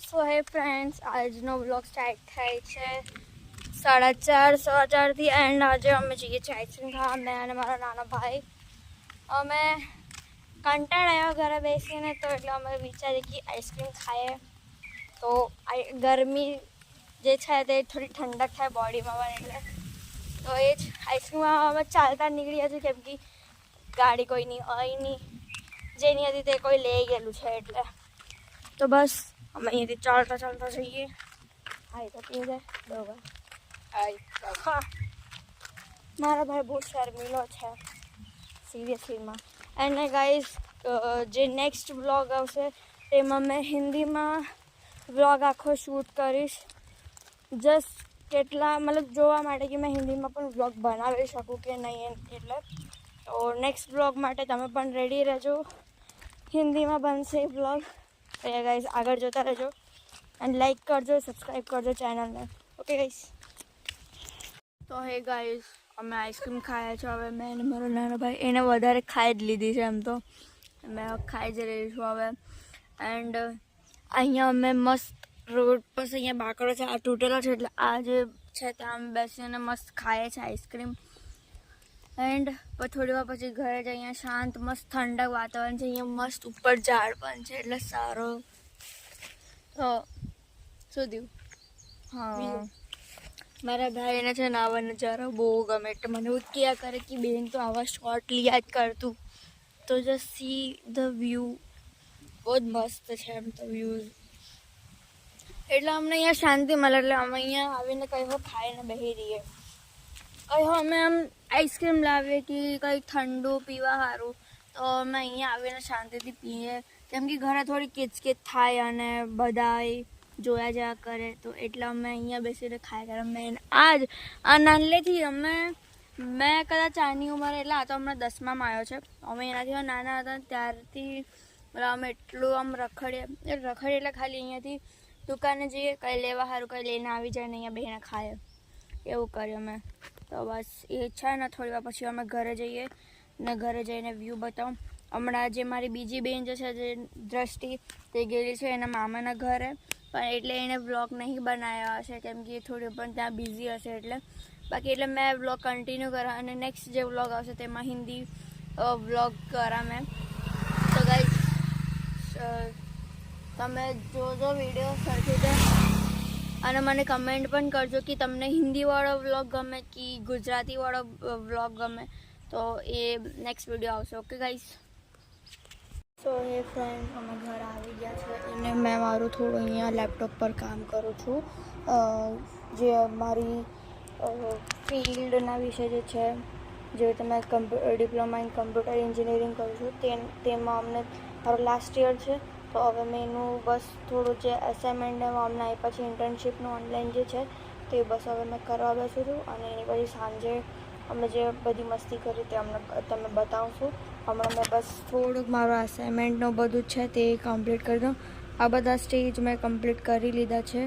સો હે ફ્રેન્ડ્સ, આજનો vlog start થાય છે 4:30 એન્ડ આજે અમે જઈએ છીએ આઈસ્ક્રીમ ખાવા. મેં અને મારો નાનો ભાઈ અમે કંટાળ આવ્યો ઘરે બેસીને, તો એટલે અમે વિચારીએ કે આઈસ્ક્રીમ ખાઈએ તો ગરમી જે છે તે થોડી ઠંડક થાય બોડીમાં પણ, એટલે તો એ જ આઈસ્ક્રીમ અમે ચાલતા નીકળ્યા છીએ કેમ કે ગાડી કોઈની હોય નહીં, જેની હતી તે કોઈ લઈ ગયેલું છે એટલે તો બસ અમે અહીંયાથી ચાલતા જઈએ. હાય તો પી જાય બરોબર. હા, મારા ભાઈ બહુ શર્મીલો છે સિરિયસલીમાં. અને ગાઈઝ જે નેક્સ્ટ વ્લોગ આવશે તેમાં મેં હિન્દીમાં વ્લોગ આખો શૂટ કરીશ, જસ્ટ કેટલા મતલબ જોવા માટે કે મેં હિન્દીમાં પણ વ્લોગ બનાવી શકું કે નહીં. એટલે તો નેક્સ્ટ વ્લોગ માટે તમે પણ રેડી રહેજો, હિન્દીમાં બનશે વ્લોગ. તો ગાઈઝ આગળ જોતા રહેજો અને લાઈક કરજો, સબસ્ક્રાઈબ કરજો ચેનલને. Okay guys. તો હે ગાઈઝ, અમે આઈસ્ક્રીમ ખાયા છે. હવે મેં અને મારો નાનો ભાઈ એને વધારે ખાઈ જ લીધી છે, એમ તો મેં ખાઈ જ રહી છું હવે. એન્ડ અહીંયા અમે મસ્ત રોડ પર અહીંયા બાકડો છે, આ તૂટેલો છે એટલે આ જે છે ત્યાં અમે બેસીને મસ્ત ખાઈએ છીએ આઈસ્ક્રીમ. એન્ડ થોડી વાર પછી ઘરે જ અહીંયા શાંત મસ્ત ઠંડક વાતાવરણ છે, અહીંયા મસ્ત ઉપર ઝાડ પણ છે એટલે સારો. તો શું થયું? હા, મારા ભાઈને છે ને આવા નજારો બહુ ગમે, એટલે મને એવું કહ્યા કરે કે બેન તો આવા શોર્ટ લીયા જ કરતું. તો જસ્ટ સી ધ વ્યૂ, બહુ જ મસ્ત છે એમ તો વ્યૂઝ, એટલે અમને અહીંયા શાંતિ મળે. એટલે અમે અહીંયા આવીને કંઈ ખાઈને બેસી રહીએ, કંઈ અમે આમ આઈસ્ક્રીમ લાવીએ કે કંઈક ઠંડુ પીવા સારું તો અમે અહીંયા આવીને શાંતિથી પીએ, કેમ કે ઘરે થોડી કિચકિચ થાય અને બધા જોયા જયા કરે, તો એટલે અમે અહીંયા બેસીને ખાયા કરે. મેં આજ આ નાનલેથી મેં કદાચ આની ઉંમર, એટલે આ તો હમણાં 10મામાં આવ્યો છે, અમે એનાથી નાના હતા ત્યારથી મતલબ અમે એટલું આમ રખડીએ એટલે ખાલી અહીંયાથી દુકાને જઈએ, કંઈ લેવા સારું કંઈ લઈને આવી જાય ને અહીંયા બેસીને ખાઈએ, એવું કર્યું મેં. તો બસ એ છે ને થોડી વાર પછી અમે ઘરે જઈએ ને ઘરે જઈને વ્યૂ બતાવું. હમણાં જે મારી બીજી બેન જે છે જે દ્રષ્ટિ, તે ગયેલી છે એના મામાના ઘરે, પણ એટલે એને વ્લોગ નહીં બનાવ્યા હશે કેમ કે થોડી પણ ત્યાં બિઝી હશે એટલે. બાકી એટલે મેં વ્લોગ કન્ટિન્યુ કરા અને નેક્સ્ટ જે વ્લોગ આવશે તેમાં હિન્દી વ્લોગ કરા મેં. તો ગાઈસ તમે જોજો વિડીયો સરખી રીતે અને મને કમેન્ટ પણ કરજો કે તમને હિન્દીવાળો વ્લોગ ગમે કે ગુજરાતીવાળો વ્લોગ ગમે, તો એ નેક્સ્ટ વિડીયો આવશે. Okay guys. So hey friend, અમે ઘર આવી ગયા છે અને મેં મારું થોડું અહીંયા લેપટોપ પર કામ કરું છું, જે મારી ફિલ્ડના વિશે જે છે, જે રીતે મેં ડિપ્લોમા ઇન કમ્પ્યુટર એન્જિનિયરિંગ કરું છું તેમાં અમને મારો લાસ્ટ યર છે. તો હવે મેં એનું બસ થોડું જે અસાઇનમેન્ટ એમાં અમને આવી પછી ઇન્ટર્નશીપનું ઓનલાઈન જે છે તે બસ હવે મેં કરવા બેસું છું અને એની પછી સાંજે અમે જે બધી મસ્તી કરી તે અમને તમે બતાવશું. હમણાં મેં બસ થોડુંક મારું અસાઇનમેન્ટનું બધું છે તે કમ્પ્લીટ કરી દઉં. આ બધા સ્ટેજ મેં કમ્પ્લીટ કરી લીધા છે,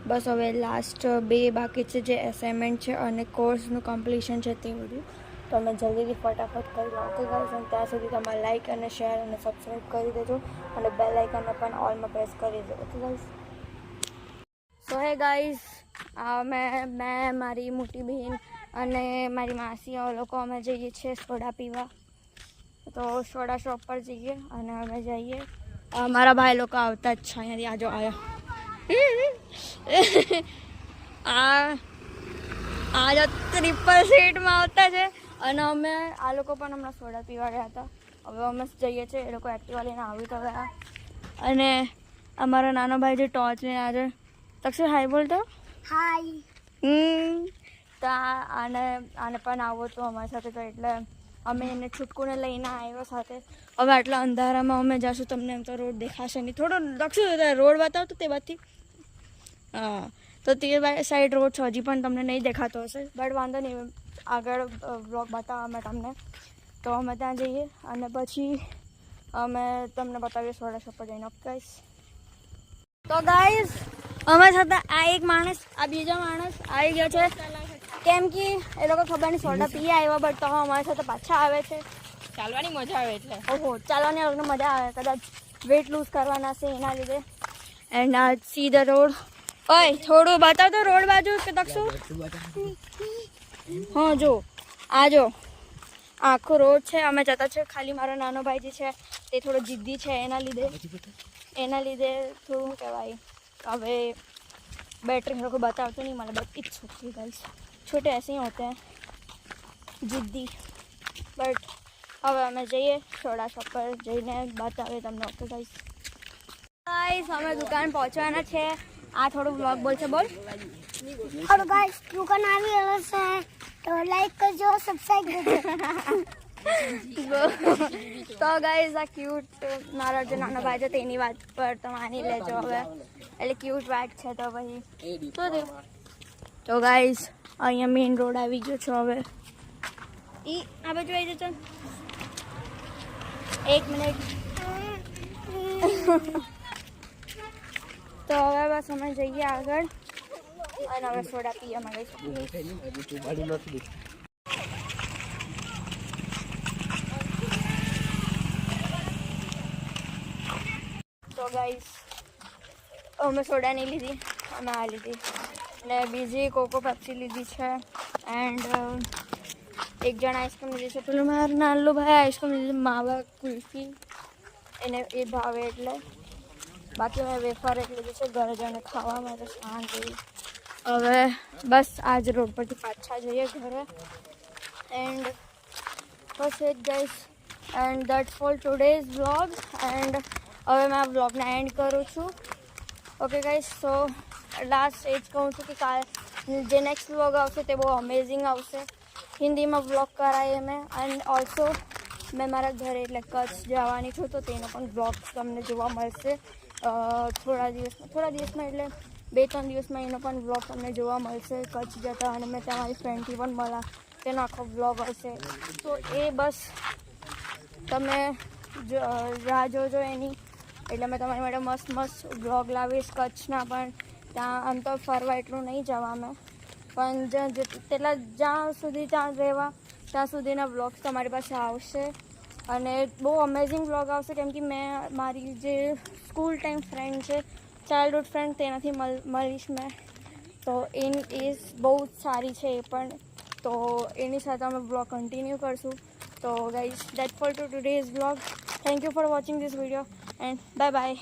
બસ હવે લાસ્ટ 2 બાકી છે જે અસાઇનમેન્ટ છે અને કોર્સનું કમ્પ્લીશન છે તે બધું. તો અમે જલ્દીથી ફટાફટ કરી લો. ઓકે ગાઈસ, અને ત્યાં સુધી તમે લાઇક અને શેર અને સબસ્ક્રાઈબ કરી દેજો અને બેલ આઇકનને પણ ઓલમાં પ્રેસ કરી દેજો. Okay guys. સો હે ગાઈસ, મેં મારી મોટી બહેન અને મારી માસીઓ લોકો અમે જઈએ છીએ સોડા પીવા. તો સોડા શોપ પર જઈએ અને અમે જઈએ. મારા ભાઈ લોકો આવતા જ છે અહીંયાથી. આજો આવ્યા આ ટ્રિપલ સીટમાં આવતા છે અને અમે આ લોકો પણ હમણાં સોડા પીવા ગયા હતા. હવે અમે જઈએ છીએ, એ લોકો એક્ટિવા લઈને આવી તો ગયા. અને અમારો નાનો ભાઈ જે ટોર્ચ લઈને આજે તક્ષર હાય બોલતો હાય. તો આને પણ આવો તો અમારી સાથે, તો એટલે અમે એને છૂટકુને લઈને આવ્યો સાથે. હવે આટલા અંધારામાં અમે જઈશું, તમને એમ તો રોડ દેખાશે નહીં. થોડો દક્ષિણ રોડ બતાવતો તે બાજુથી, હા તો તે સાઈડ રોડ છે, હજી પણ તમને નહીં દેખાતો હશે, બટ વાંધો નહીં, આગળ વ્લોગ બતાવવા અમે તમને. તો અમે ત્યાં જઈએ અને પછી અમે તમને બતાવીએ સોડા શોપ પર જઈને. Okay guys. તો ગાઈસ અમે છતાં આ એક માણસ, આ બીજો માણસ આવી ગયો છે કેમ કે એ લોકો ખબર નહીં સોડા પી આવ્યા, બટ તો અમારી સાથે પાછા આવે છે. ચાલવાની મજા આવે એટલે. ઓહો, ચાલવાની મજા આવે, કદાચ વેટ લૂઝ કરવાના છે એના લીધે. એન્ડ આ સી ધ રોડ. ઓય થોડું બતાવ તો રોડ બાજુ કે તકશું. હા જો આ જો આખો રોડ છે. અમે જતા છે. ખાલી મારો નાનો ભાઈ જે છે તે થોડો જિદ્દી છે. એના લીધે થોડું શું કહેવાય હવે बैटरी मेरे को बताओ तो नहीं मालूम बट इट्स ओके गाइस छोटे ऐसे ही होते हैं जिद्दी बट હવે અમે જઈએ સોડા શોપ પર જઈને બતાવે તમને. ઓકે ગાઈસ અમે દુકાન પહોંચવાના છે. આ થોડું વ્લોગ બોલશે બોલ. और गाइस दुकान આવી રહ્યો છે તો લાઈક કરજો સબસ્ક્રાઇબ કરજો. તો ગાઈસ આ ક્યુટ મારા જે નાનો ભાઈ છે તેની વાત પર તો માની લેજો હવે. એટલે ક્યુટ વાત છે તો પછી શું થયું. તો ગાઈસ અહીંયા મેઇન રોડ આવી ગયો છે હવે. આ બાજુ આવી જજો. 1 મિનિટ. તો હવે બસ અમે જઈએ આગળ અને હવે સોડા પીએ અમારે. તો ગાઈસ અમે સોડા નહીં લીધી અમે આ લીધી ને બીજી કોકો પેપ્સી લીધી છે. એન્ડ એક જણ આઈસ્ક્રીમ લીધી છે. પેલું મારું નાનો ભાઈ આઈસ્ક્રીમ લીધી માવા કુલ્ફી એને એ ભાવે એટલે. બાકી મેં વેફર એક લીધી છે ઘરે જઈને ખાવા માટે શાંતિ. હવે બસ આજ રોડ પરથી પાછા જઈએ ઘરે. એન્ડ બસ એ જ guys and that's four today's vlog. And હવે મેં આ વ્લોગને એન્ડ કરું છું. ઓકે ગાઈસ સો લાસ્ટ એ જ કહું છું કે કાલ જે નેક્સ્ટ વ્લોગ આવશે તે બહુ અમેઝિંગ આવશે. હિન્દીમાં વ્લોગ કરાય મેં. એન્ડ ઓલ્સો મેં મારા ઘરે એટલે કચ્છ જવાની છું તો તેનો પણ વ્લોગ તમને જોવા મળશે થોડા દિવસમાં એટલે 2-3 દિવસમાં એનો પણ વ્લોગ તમને જોવા મળશે કચ્છ જતા. અને મેં ત્યાં મારી ફ્રેન્ડથી પણ મળ્યા તેનો આખો વ્લોગ હશે. તો એ બસ તમે રાહ જોજો એની. એટલે મેં તમારી માટે મસ્ત વ્લોગ લાવીશ કચ્છના પણ. ત્યાં આમ તો ફરવા એટલું નહીં જવા મેં પણ તેટલા જ્યાં સુધી ત્યાં રહેવા ત્યાં સુધીના વ્લોગ્સ તમારી પાસે આવશે. અને બહુ અમેઝિંગ વ્લોગ આવશે કેમ કે મેં મારી જે સ્કૂલ ટાઈમ ફ્રેન્ડ છે ચાઇલ્ડહુડ ફ્રેન્ડ તેનાથી મળીશ મેં. તો એ બહુ સારી છે એ પણ. તો એની સાથે અમે વ્લોગ કન્ટિન્યુ કરશું. તો guys that's four today's vlog. Thank you for watching this video and bye bye.